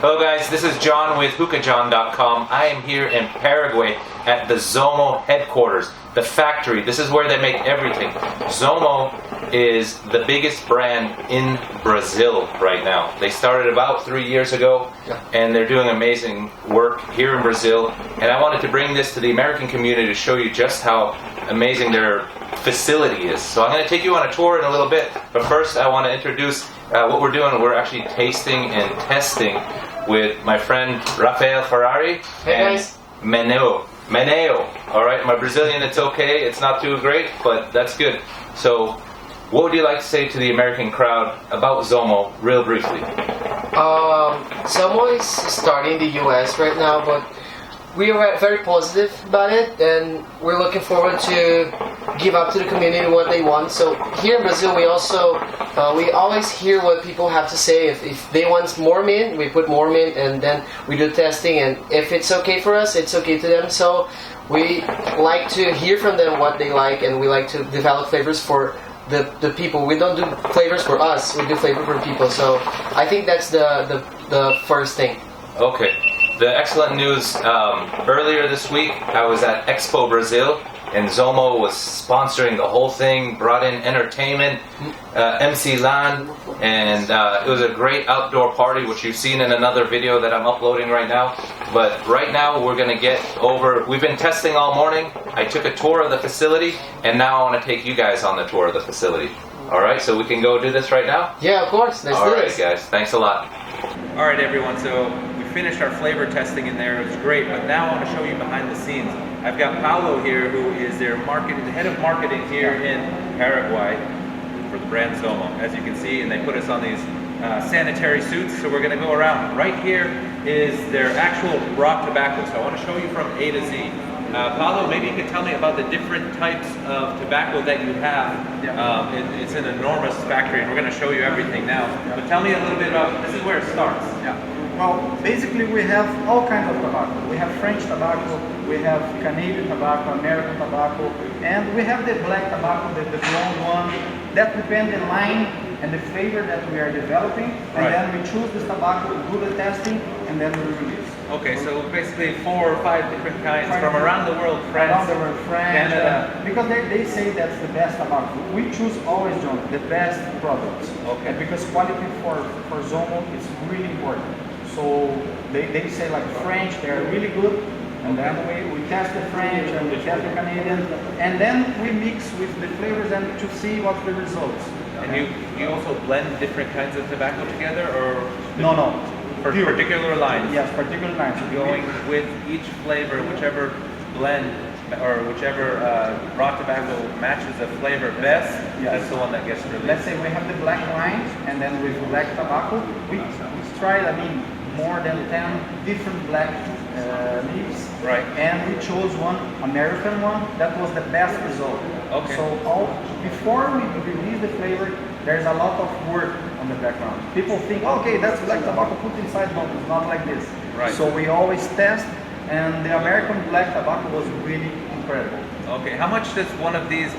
Hello guys, this is John with HookahJohn.com. I am here in Paraguay at the Zomo headquarters, the factory. This is where they make everything. Zomo is the biggest brand in Brazil right now. They started about 3 years ago, and they're doing amazing work here in Brazil. And I wanted to bring this to the American community to show you just how amazing their facility is. So I'm going to take you on a tour in a little bit, but first I want to introduce what we're doing. We're actually tasting and testing with my friend Rafael Ferrari and Meneo. All right, my Brazilian, it's okay. It's not too great, but that's good. So what would you like to say to the American crowd about Zomo, real briefly? Zomo is starting in the US right now, but we are very positive about it, and we're looking forward to give up to the community what they want. So here in Brazil, we also we always hear what people have to say. If they want more mint, we put more mint, and then we do testing. And if it's okay for us, it's okay to them. So we like to hear from them what they like, and we like to develop flavors for the people. We don't do flavors for us. We do flavor for people. So I think that's the first thing. Okay. The excellent news, earlier this week I was at Expo Brazil, and Zomo was sponsoring the whole thing, brought in entertainment, MC Lan, and it was a great outdoor party, which you've seen in another video that I'm uploading right now. But right now we're going to get over, we've been testing all morning. I took a tour of the facility, and now I want to take you guys on the tour of the facility. Alright, so we can go do this right now? Yeah, of course. Let's do this. Alright guys, thanks a lot. Alright everyone, so finished our flavor testing in there. It was great, but now I want to show you behind the scenes. I've got Paulo here, who is their the head of marketing here in Paraguay for the brand Zomo, as you can see, and they put us on these sanitary suits, so we're going to go around. Right here is their actual raw tobacco, so I want to show you from A to Z. Paulo, maybe you could tell me about the different types of tobacco that you have. It's an enormous factory, and we're going to show you everything now. But tell me a little bit about, this is where it starts. Well, basically we have all kinds of tobacco. We have French tobacco, we have Canadian tobacco, American tobacco, and we have the black tobacco, the blonde one. That depends on the line and the flavor that we are developing, and then we choose this tobacco, do the testing, and then we release. Okay, so basically 4 or 5 different kinds from around the world, France, Canada. Because they say that's the best tobacco. We choose always, John, the best products. Okay. And because quality for Zomo is really important. So they say like French, they're really good, and then we test the French and we test the Canadian, and then we mix with the flavors and to see what's the results. And you also blend different kinds of tobacco together, or no for particular lines? Yes, particular lines. Going with each flavor, whichever blend or whichever raw tobacco matches the flavor best, that's the one that gets released. Let's say we have the black line, and then with black tobacco, we tried, more than 10 different black leaves. Right. And we chose one American one that was the best result. Okay. So before we release the flavor, there's a lot of work on the background. People think, okay, that's black tobacco put inside, but it's not like this. Right. So we always test, and the American black tobacco was really incredible. Okay, how much does one of these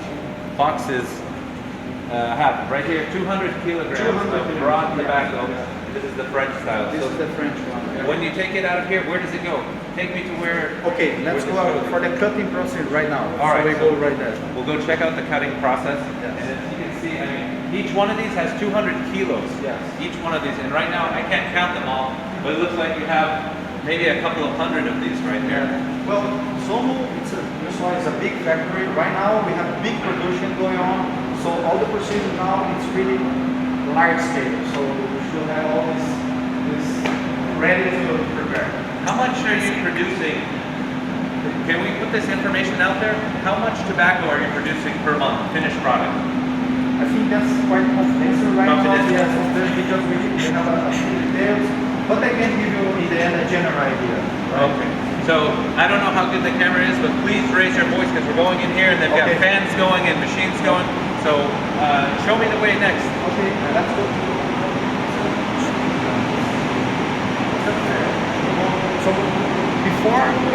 boxes have? Right here, 200 kilograms of raw tobacco. This is the French style. This is the French one. When you take it out of here, where does it go? Take me to where... Okay, let's go for the cutting process right now. All right, so we go right there. We'll go check out the cutting process. Yes. And as you can see, each one of these has 200 kilos. Yes. Each one of these. And right now, I can't count them all, but it looks like you have maybe a couple of hundred of these right here. Well, Zomo, it's a big factory. Right now, we have big production going on. So all the procedures now, it's really large scale. So we should have all this ready to prepare. How much are you producing? Can we put this information out there? How much tobacco are you producing per month, finished product? I think that's quite confidential right now. Yes, because we have a few details. But I can give you in the end a general idea. Right? Okay. So I don't know how good the camera is, but please raise your voice because we're going in here and they've got fans going and machines going. So show me the way next. Okay, let's go.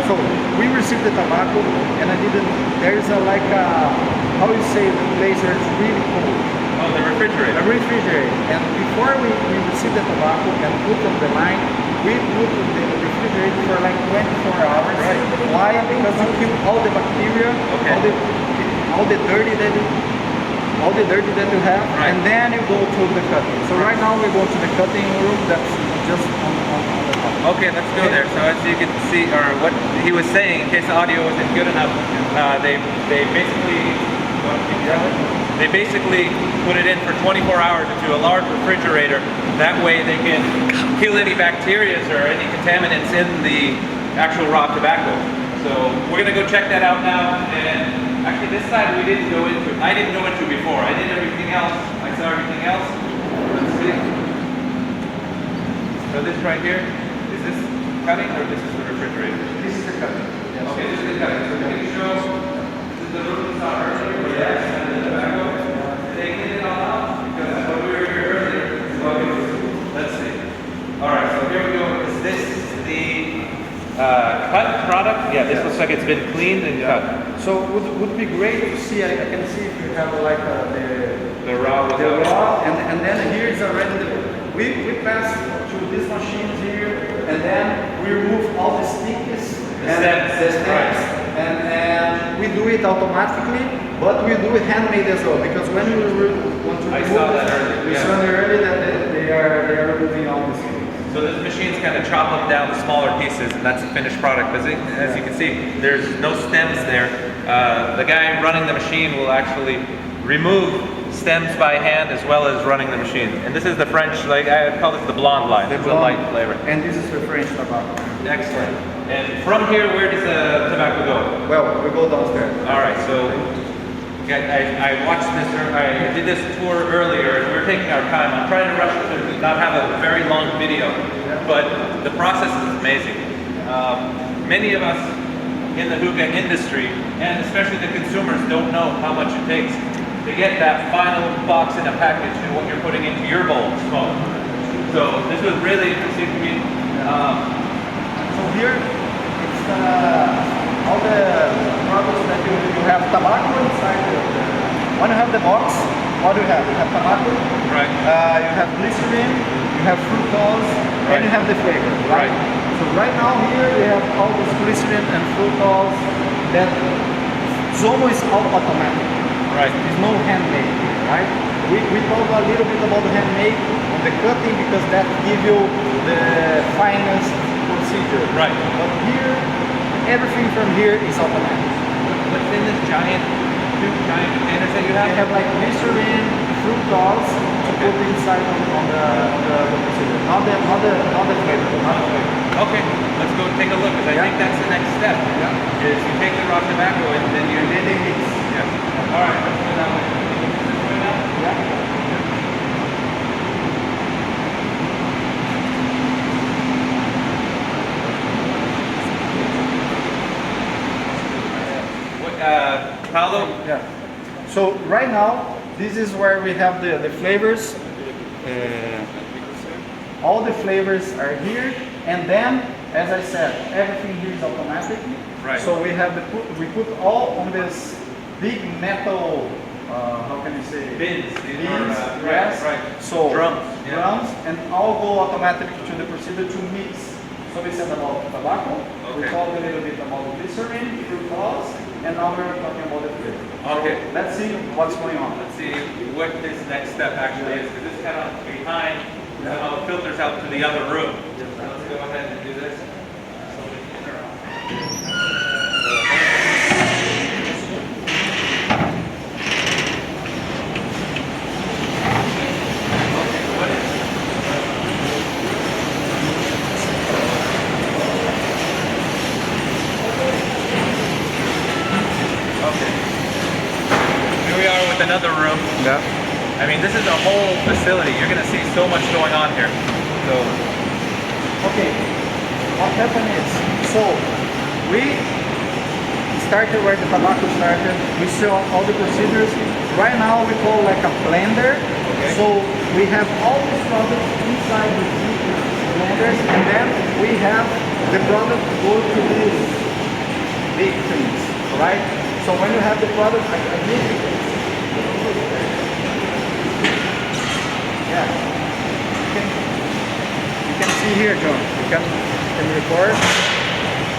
So we received the tobacco, and there's how you say, the place where it's really cold. Oh, the refrigerator. The refrigerator. And before we receive the tobacco and put on the line, we put the refrigerator for like 24 hours. Right. Why? Because you kill all the bacteria, all the dirty that you have, right. and then you go to the cutting. So right now we go to the cutting room that's just on the top. Okay, let's go there. So as you can see, or what he was saying, in case the audio wasn't good enough, they basically put it in for 24 hours into a large refrigerator. That way they can kill any bacteria or any contaminants in the actual raw tobacco. So we're gonna go check that out now. And actually this side we didn't go into. I didn't go into before. I did everything else. I saw everything else. Let's see. So this right here, is this cutting or this is the refrigerator? This is the cutting. Yes. Okay, this is the cutting. So can you show, this is the room we saw earlier? Yes. And the tobacco. Did they clean it all out? Because when we were here earlier, let's see. Alright, so here we go. Is this the cut product? Yeah, this looks like it's been cleaned and cut. So would be great to see. I can see if you have like The raw was the out. raw, and then here is already we pass through these machines here, and then we remove all the sticks and the stems, and we do it automatically, but we do it handmade as well, because when we want to remove we saw earlier that they are removing all the sticks. So this machine's kind of chop them down to smaller pieces, and that's the finished product. As you can see, there's no stems there. The guy running the machine will actually remove stems by hand as well as running the machine. And this is the French, like I call this the blonde line. It's a light flavor. And this is the French tobacco. Excellent. And from here, where does the tobacco go? Well, we go downstairs. All right, so I watched this, I did this tour earlier, and we were taking our time. I'm trying to rush to not have a very long video, but the process is amazing. Many of us in the hookah industry, and especially the consumers, don't know how much it takes to get that final box in a package and what you're putting into your bowl of smoke. So this was really interesting to me. So here, it's all the products that you have tobacco inside. When you have the box, what do you have? You have tobacco, right? You have glycerin, you have fructose, and you have the flavor, right? So right now here we have all this glycerin and fructose. That Zomo is all automatic. Right. There's no handmade, right? We talk a little bit about the handmade on the cutting because that gives you the finest procedure. Right. But here, everything from here is automatic. What's in this two giant containers that you have? I have like glycerin, fructose to put inside on the procedure. Not the flavor. Not the flavor. Okay, let's go take a look because I think that's the next step. Yeah. Is you take the raw tobacco and then you mix. Yeah. All right, let's go that way. This way now? Yeah. Paulo? Yeah. So right now, this is where we have the flavors. All the flavors are here, and then, as I said, everything here is automatic. Right. So we have we put all on this big metal. How can you say? Bins. Yes. Right. So drums. Yeah. Drums, and all go automatically to the procedure to mix. So we said about tobacco. Okay. We talked a little bit about glycerin, fructose, and now we're talking about the flavor. Okay. So let's see what's going on. Let's see what this next step actually is, because this kind of behind somehow filters out to the other room. So let's go ahead and do this. Another room. Yeah. I mean, this is a whole facility. You're going to see so much going on here. So, okay, what happened is, so we started where the tobacco started. We saw all the procedures. Right now we call like a blender. Okay. So we have all these products inside the blenders, and then we have the product go to these big things, right? So when you have the product, yeah. You can see here, John. can record.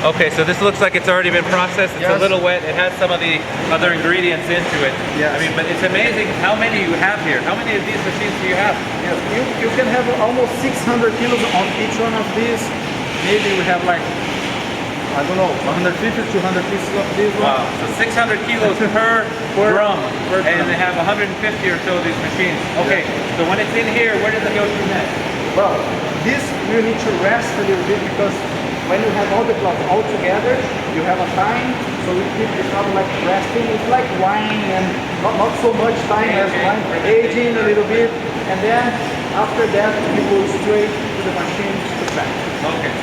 Okay, so this looks like it's already been processed. It's a Yes. little wet. It has some of the other ingredients into it. Yes. I mean, but it's amazing how many you have here. How many of these machines do you have? Yes, you can have almost 600 kilos on each one of these. Maybe we have like, I don't know, 150, 200 pieces of this one. Wow. So 600 kilos per drum, per and drum. they have 150 or so of these machines. Okay, so when it's in here, where does it go to next? Well, this you need to rest a little bit because when you have all the cloth all together, you have a time, so we keep the cloth like resting. It's like wine and not so much time as wine, aging a little bit, and then after that you go straight to the machine to pack. Okay.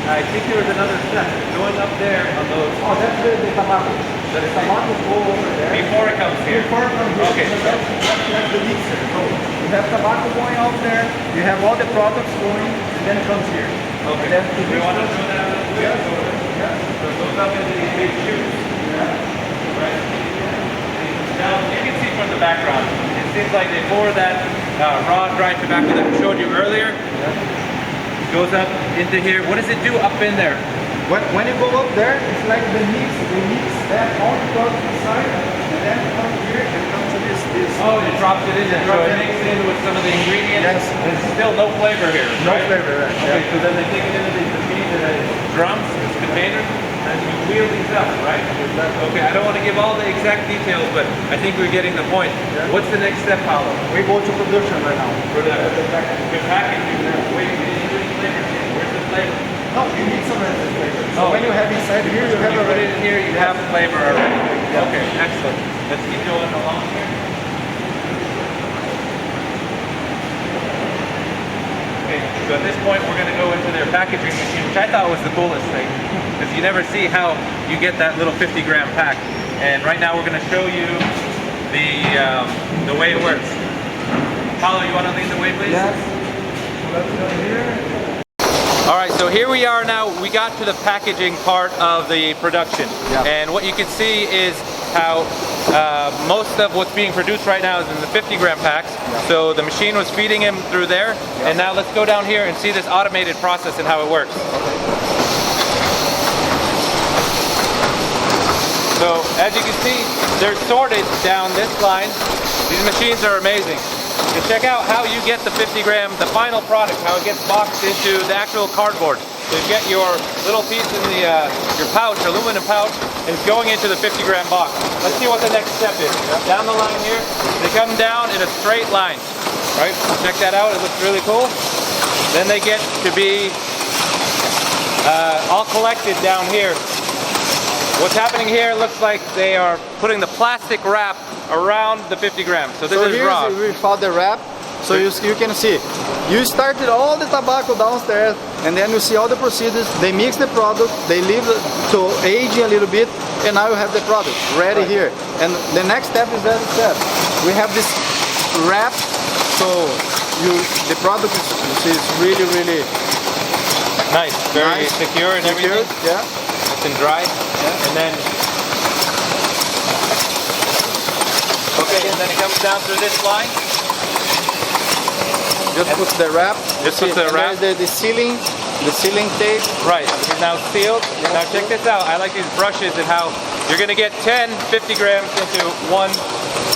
I think there was another step going up there on those. Oh, that's the tobacco. The tobacco go over there. Before it comes here. Before it comes here. Okay. So that's the mixer. So you have tobacco going out there, you have all the products going, and then it comes here. Okay. And then Do you want to show that a little bit? Yes. Yeah. So it goes up into these big chutes. Yeah. Right. Now you can see from the background, it seems like they pour that raw dry tobacco that we showed you earlier. Goes up into here. What does it do up in there? When you go up there, it's like the mix. They mix that all the products inside, and then come here and come to this. Oh, it drops it in there. So Drop it it. mixes in with some of the ingredients. Yes. There's still no flavor here. No right? flavor, right? Okay, so then they take it into these machines and drums, these containers, and you wheel these up, right? Okay, I don't want to give all the exact details, but I think we're getting the point. Yeah. What's the next step, Paulo? We go to production right now. Production. The packaging. Wait, any flavor? Where's the flavor? No, you need some of this flavor. So Oh. when you have inside here, you have You put already. it in here, you have flavor already. Okay, excellent. Let's keep going along here. Okay, so at this point we're going to go into their packaging machine, which I thought was the coolest thing, because you never see how you get that little 50-gram pack. And right now we're going to show you the way it works. Paulo, you want to lead the way, please? Yes. So let's go here. All right, so here we are now. We got to the packaging part of the production. Yeah. And what you can see is how most of what's being produced right now is in the 50-gram packs. Yeah. So the machine was feeding him through there. Yeah. And now let's go down here and see this automated process and how it works. So as you can see, they're sorted down this line. These machines are amazing. To check out how you get the 50-gram, the final product, how it gets boxed into the actual cardboard. So you get your little piece in the your pouch, aluminum pouch, and it's going into the 50-gram box. Let's see what the next step is. Down the line here, they come down in a straight line. Right? Check that out. It looks really cool. Then they get to be all collected down here. What's happening here looks like they are putting the plastic wrap around the 50 grams. So this So is here raw. we found the wrap. So you can see, you started all the tobacco downstairs, and then you see all the procedures. They mix the product, they leave it to age a little bit, and now you have the product ready here. And the next step is, as I said, we have this wrap. So the product is really Nice, very nice, secure and everything. Yeah. Nice and dry. Yeah. And then, okay, and then it comes down through this line. Just put the wrap. Just put the and wrap. there's the sealing tape. Right, it's now sealed. Now check this out. I like these brushes and how you're going to get 10 50 grams into one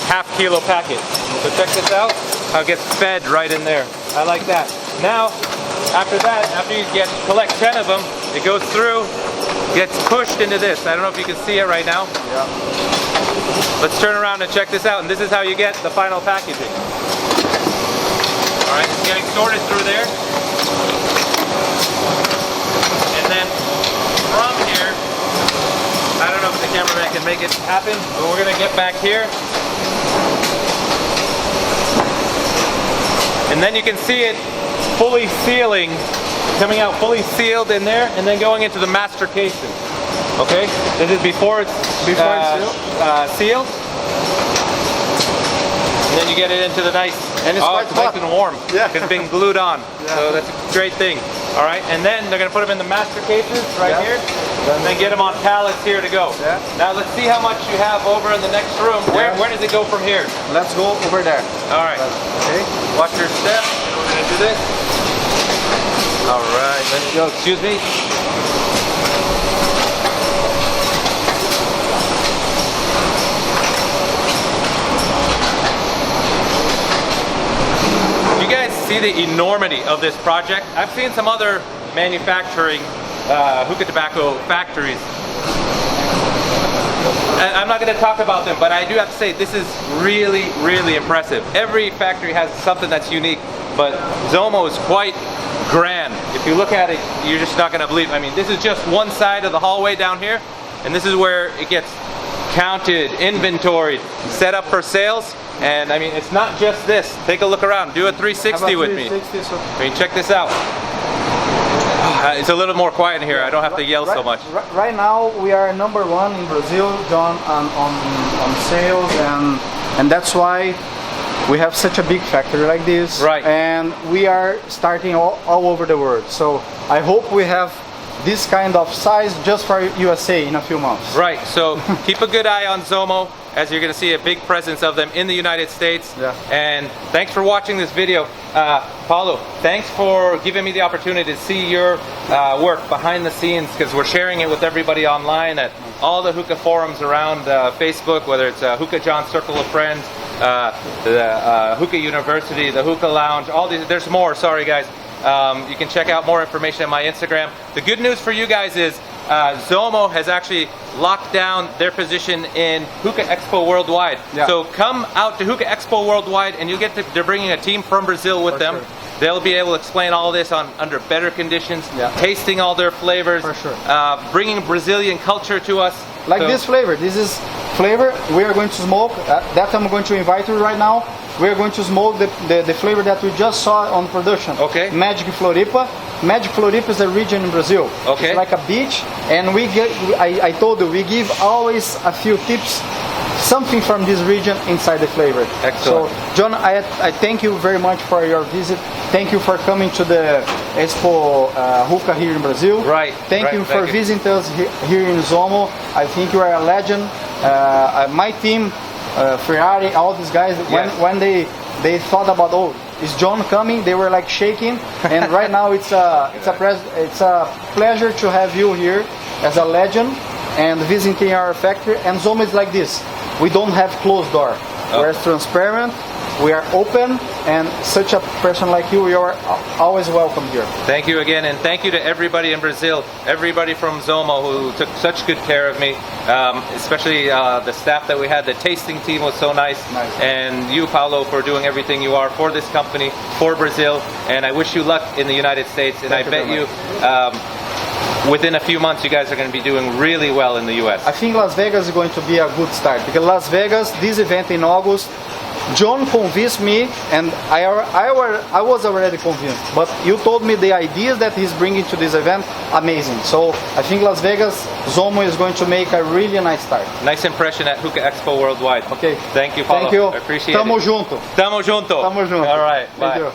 half-kilo packet. So check this out, how it gets fed right in there. I like that. Now, after that, after you collect 10 of them, it goes through, gets pushed into this. I don't know if you can see it right now. Yeah. Let's turn around and check this out, and this is how you get the final packaging. All right, it's getting sorted through there. And then from here, I don't know if the cameraman can make it happen, but we're gonna get back here. And then you can see it fully sealing, coming out fully sealed in there, and then going into the master casing. Okay, this is before it's sealed. And then you get it into the nice, And it's quite it's nice hot. and warm. Yeah. It's being glued on. Yeah. So that's a great thing. All right, and then they're gonna put them in the master cases right Yeah. here, and then get them on pallets here to go. Yeah. Now let's see how much you have over in the next room. Yeah. Where does it go from here? Let's go over there. All right. Okay. Watch your step. And we're gonna do this. All right, let's go. Excuse me. You guys see the enormity of this project? I've seen some other manufacturing hookah tobacco factories. I'm not going to talk about them, but I do have to say this is really, really impressive. Every factory has something that's unique, but Zomo is quite grand. If you look at it, you're just not going to believe. I mean, this is just one side of the hallway down here, and this is where it gets counted, inventoried, set up for sales. And I mean, it's not just this. Take a look around. Do a 360 with me. I mean, check this out. It's a little more quiet in here. I don't have to yell so much. Right now, we are #1 in Brazil, John, on sales, and that's why we have such a big factory like this. Right. And we are starting all over the world. So I hope we have this kind of size just for USA in a few months. Right. So keep a good eye on Zomo, as you're going to see a big presence of them in the United States. Yeah. And thanks for watching this video. Paulo, thanks for giving me the opportunity to see your work behind the scenes, because we're sharing it with everybody online at all the hookah forums around Facebook, whether it's HookahJohn Circle of Friends, the Hookah University, the Hookah Lounge, all these. There's more, sorry guys. You can check out more information on my Instagram. The good news for you guys is Zomo has actually locked down their position in Hookah Expo Worldwide. Yeah. So come out to Hookah Expo Worldwide, and you'll get to, they're bringing a team from Brazil with them. Sure. They'll be able to explain all this under better conditions, Yeah. tasting all their flavors, For sure. bringing Brazilian culture to us. Like So- this flavor. This is flavor we are going to smoke. That I'm going to invite you right now. We are going to smoke the flavor that we just saw on production. Okay. Magic Floripa. Magic Floripa is a region in Brazil. Okay. It's like a beach, and we get. I told you we give always a few tips, something from this region inside the flavor. Excellent. So, John, I thank you very much for your visit. Thank you for coming to the Expo Hookah here in Brazil. Right, Thank right, you for thank you. visiting us here in Zomo. I think you are a legend. My team, Ferrari, all these guys, Yes. when they thought about, oh, is John coming? They were like shaking. And right now it's a pleasure to have you here as a legend and visiting our factory. And Zomo is like this. We don't have closed door. We're transparent. We are open, and such a person like you are always welcome here. Thank you again, and thank you to everybody in Brazil, everybody from Zomo who took such good care of me, especially the staff that we had. The tasting team was so nice. And you, Paulo, for doing everything you are for this company, for Brazil, and I wish you luck in the United States, and I bet you within a few months you guys are going to be doing really well in the US. I think Las Vegas is going to be a good start, because Las Vegas, this event in August, John convinced me, and I was already convinced, but you told me the ideas that he's bringing to this event, amazing. So I think Las Vegas, Zomo is going to make a really nice start. Nice impression at Hookah Expo Worldwide. Okay. Thank you, Paulo. Thank you. I appreciate Tamo it. junto. Tamo junto. Tamo junto. All right. Thank Bye. you.